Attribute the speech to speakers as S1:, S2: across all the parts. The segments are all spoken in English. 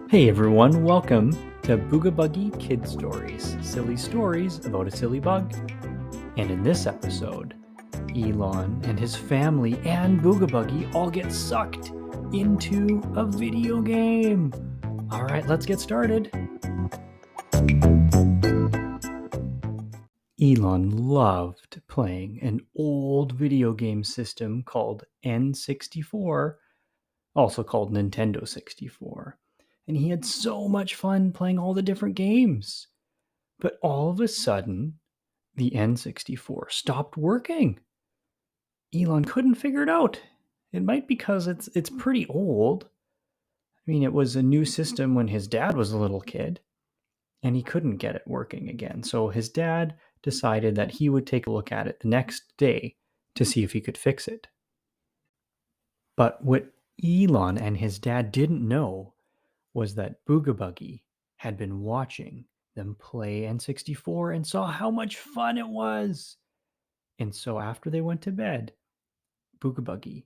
S1: Hey everyone, welcome to Booga Buggie Kid Stories, silly stories about a silly bug. And in this episode, Elon and his family and Booga Buggie all get sucked into a video game. All right, let's get started. Elon loved playing an old video game system called N64, also called Nintendo 64. And he had so much fun playing all the different games. But all of a sudden, the N64 stopped working. Elon couldn't figure it out. It might be because it's pretty old. I mean, it was a new system when his dad was a little kid, and he couldn't get it working again. So his dad decided that he would take a look at it the next day to see if he could fix it. But what Elon and his dad didn't know was that Booga Buggie had been watching them play N64 and saw how much fun it was. And so after they went to bed, Booga Buggie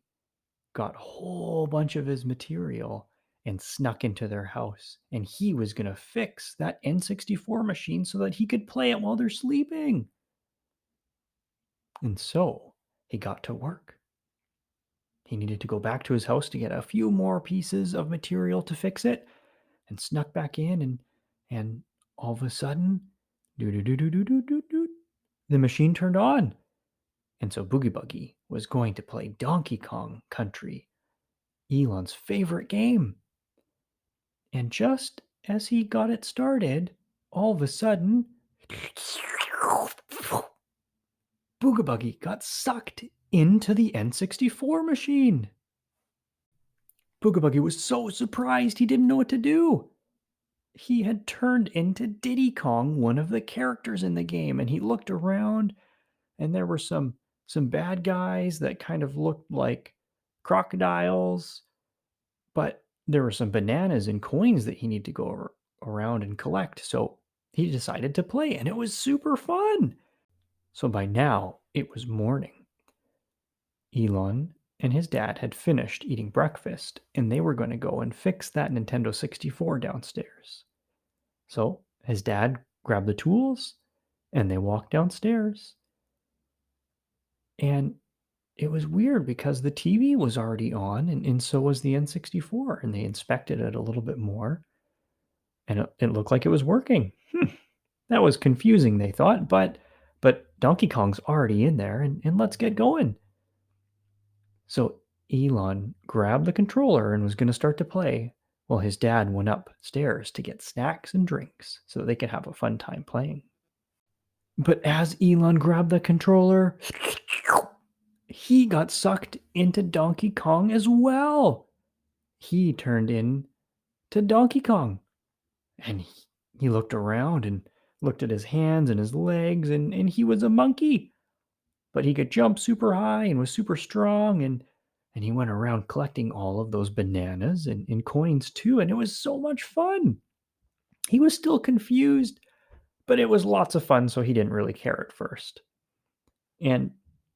S1: got a whole bunch of his material and snuck into their house. And he was going to fix that N64 machine so that he could play it while they're sleeping. And so he got to work. He needed to go back to his house to get a few more pieces of material to fix it, and snuck back in, and all of a sudden, the machine turned on. And so Boogie Buggie was going to play Donkey Kong Country, Elon's favorite game. And just as he got it started, all of a sudden, Booga Buggie got sucked into the N64 machine. Booga Buggie was so surprised he didn't know what to do. He had turned into Diddy Kong, one of the characters in the game, and he looked around, and there were some bad guys that kind of looked like crocodiles, but there were some bananas and coins that he needed to go around and collect. So he decided to play, and it was super fun. So by now, it was morning. Elon and his dad had finished eating breakfast, and they were going to go and fix that Nintendo 64 downstairs. So his dad grabbed the tools, and they walked downstairs. And it was weird because the TV was already on, and so was the N64, and they inspected it a little bit more, and it looked like it was working. That was confusing, they thought, but Donkey Kong's already in there, and let's get going. So Elon grabbed the controller and was going to start to play, while his dad went upstairs to get snacks and drinks so that they could have a fun time playing. But as Elon grabbed the controller, he got sucked into Donkey Kong as well. He turned into Donkey Kong. And he looked around and looked at his hands and his legs, and he was a monkey. But he could jump super high and was super strong, and he went around collecting all of those bananas and coins too, and it was so much fun. He was still confused, but it was lots of fun, so he didn't really care at first. And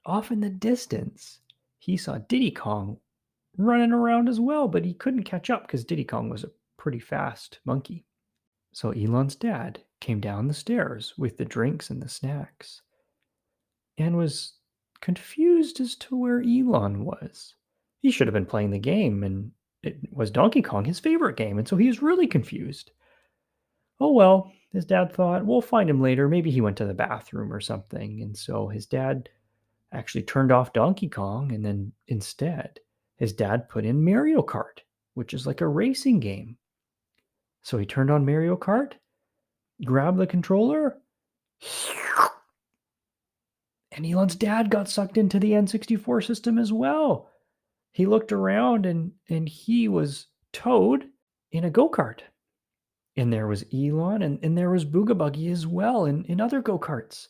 S1: off in the distance, he saw Diddy Kong running around as well, but he couldn't catch up because Diddy Kong was a pretty fast monkey. So Elon's dad came down the stairs with the drinks and the snacks and was confused as to where Elon was. He should have been playing the game, and it was Donkey Kong, his favorite game, and so he was really confused. Oh well, his dad thought, we'll find him later. Maybe he went to the bathroom or something. And so his dad actually turned off Donkey Kong, and then instead, his dad put in Mario Kart, which is like a racing game. So he turned on Mario Kart, grabbed the controller, and Elon's dad got sucked into the N64 system as well. He looked around, and he was Toad in a go-kart. And there was Elon, and there was Booga Buggie as well in other go-karts.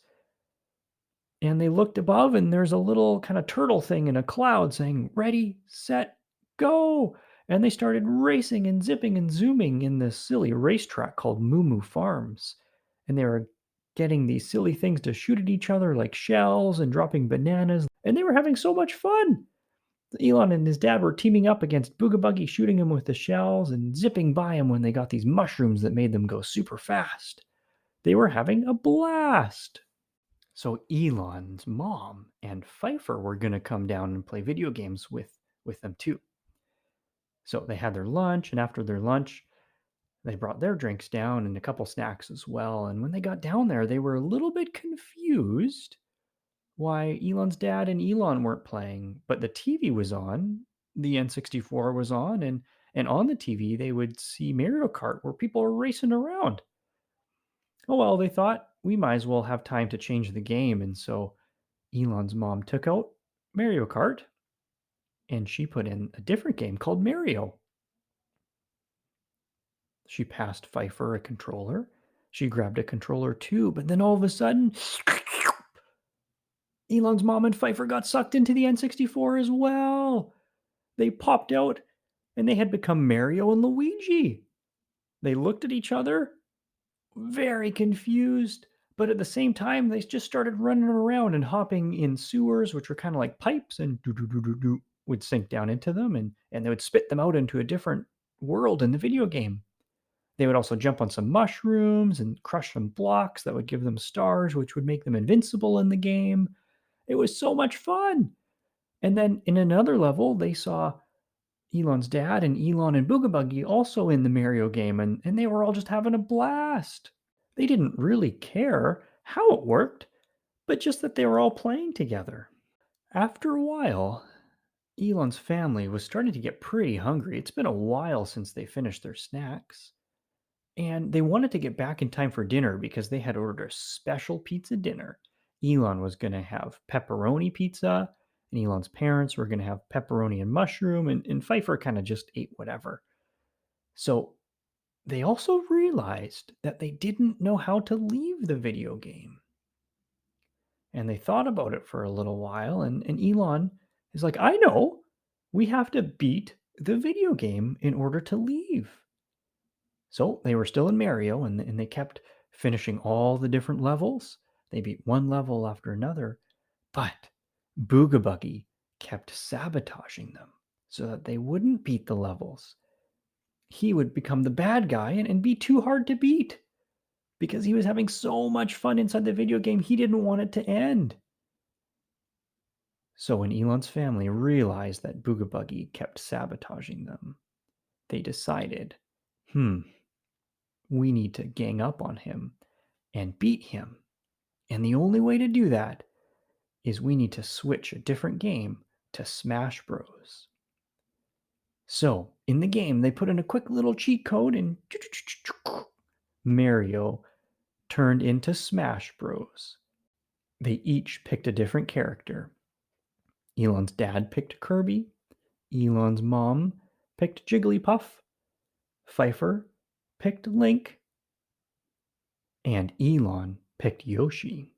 S1: And they looked above, and there's a little kind of turtle thing in a cloud saying, ready, set, go. And they started racing and zipping and zooming in this silly racetrack called Moo Moo Farms. And they were getting these silly things to shoot at each other like shells and dropping bananas. And they were having so much fun. Elon and his dad were teaming up against Booga Buggie, shooting him with the shells and zipping by him when they got these mushrooms that made them go super fast. They were having a blast. So Elon's mom and Pfeiffer were going to come down and play video games with them too. So they had their lunch, and after their lunch, they brought their drinks down and a couple snacks as well. And when they got down there, they were a little bit confused why Elon's dad and Elon weren't playing, but the TV was on, the N64 was on, and on the TV they would see Mario Kart where people were racing around. Oh well, they thought we might as well have time to change the game, and so Elon's mom took out Mario Kart and she put in a different game called Mario. She passed Pfeiffer a controller. She grabbed a controller too, but then all of a sudden, Elon's mom and Pfeiffer got sucked into the N64 as well. They popped out and they had become Mario and Luigi. They looked at each other, very confused, but at the same time, they just started running around and hopping in sewers, which were kind of like pipes, and would sink down into them, and they would spit them out into a different world in the video game. They would also jump on some mushrooms and crush some blocks that would give them stars, which would make them invincible in the game. It was so much fun. And then in another level, they saw Elon's dad and Elon and Booga Buggie also in the Mario game, and they were all just having a blast. They didn't really care how it worked, but just that they were all playing together. After a while, Elon's family was starting to get pretty hungry. It's been a while since they finished their snacks. And they wanted to get back in time for dinner because they had ordered a special pizza dinner. Elon was going to have pepperoni pizza, and Elon's parents were going to have pepperoni and mushroom, and Pfeiffer kind of just ate whatever. So they also realized that they didn't know how to leave the video game. And they thought about it for a little while, and Elon is like, I know, we have to beat the video game in order to leave. So they were still in Mario, and they kept finishing all the different levels. They beat one level after another, but Booga Buggie kept sabotaging them so that they wouldn't beat the levels. He would become the bad guy and be too hard to beat because he was having so much fun inside the video game, he didn't want it to end. So when Elon's family realized that Booga Buggie kept sabotaging them, they decided, we need to gang up on him and beat him. And the only way to do that is we need to switch a different game to Smash Bros. So in the game, they put in a quick little cheat code and Mario turned into Smash Bros. They each picked a different character. Elon's dad picked Kirby. Elon's mom picked Jigglypuff. Pfeiffer picked Link. And Elon picked Yoshi.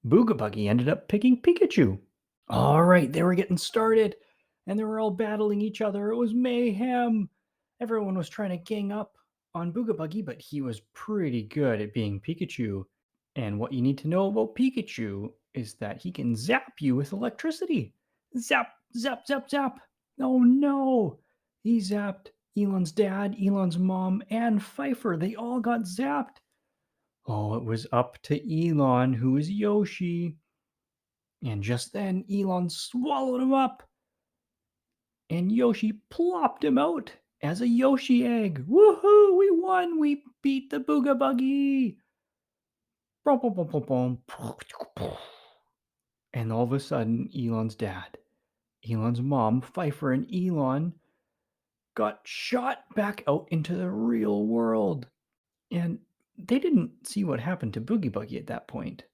S1: Booga Buggie ended up picking Pikachu. All right, they were getting started, and they were all battling each other. It was mayhem. Everyone was trying to gang up on Booga Buggie, but he was pretty good at being Pikachu. And what you need to know about Pikachu is that he can zap you with electricity. Zap, zap, zap, zap. Oh no! He zapped Elon's dad, Elon's mom, and Pfeiffer. They all got zapped. Oh, it was up to Elon, who is Yoshi. And just then, Elon swallowed him up. And Yoshi plopped him out as a Yoshi egg. Woohoo! We won! We beat the Booga Buggie! And all of a sudden, Elon's dad, Elon's mom, Pfeiffer, and Elon got shot back out into the real world. And they didn't see what happened to Boogie Buggie at that point.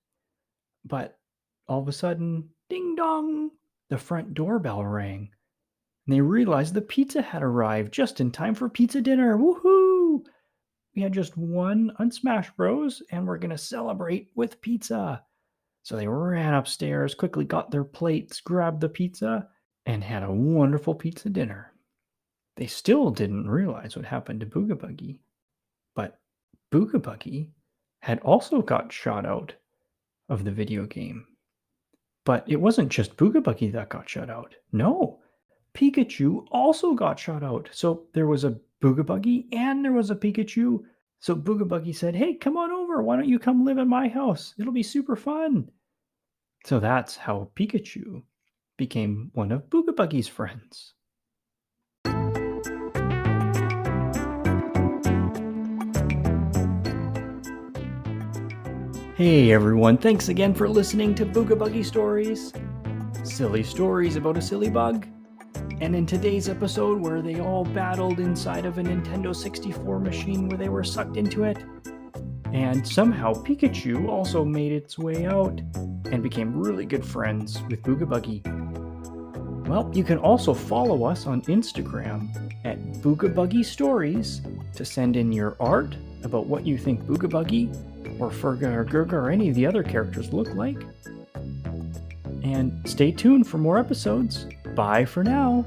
S1: But all of a sudden, ding dong, the front doorbell rang. And they realized the pizza had arrived just in time for pizza dinner. Woohoo! We had just won on Smash Bros. And we're going to celebrate with pizza. So they ran upstairs, quickly got their plates, grabbed the pizza, and had a wonderful pizza dinner. They still didn't realize what happened to Booga Buggie. But Booga Buggie had also got shot out of the video game. But it wasn't just Booga Buggie that got shut out. No, Pikachu also got shut out. So there was a Booga Buggie and there was a Pikachu. So Booga Buggie said, "Hey, come on over. Why don't you come live in my house? It'll be super fun." So that's how Pikachu became one of Booga Buggie's friends. Hey everyone, thanks again for listening to Booga Buggie Stories. Silly stories about a silly bug. And in today's episode, where they all battled inside of a Nintendo 64 machine where they were sucked into it, and somehow Pikachu also made its way out and became really good friends with Booga Buggie. Well, you can also follow us on Instagram at Booga Buggie Stories to send in your art about what you think Booga Buggie or Ferga or Gurga or any of the other characters look like. And stay tuned for more episodes. Bye for now.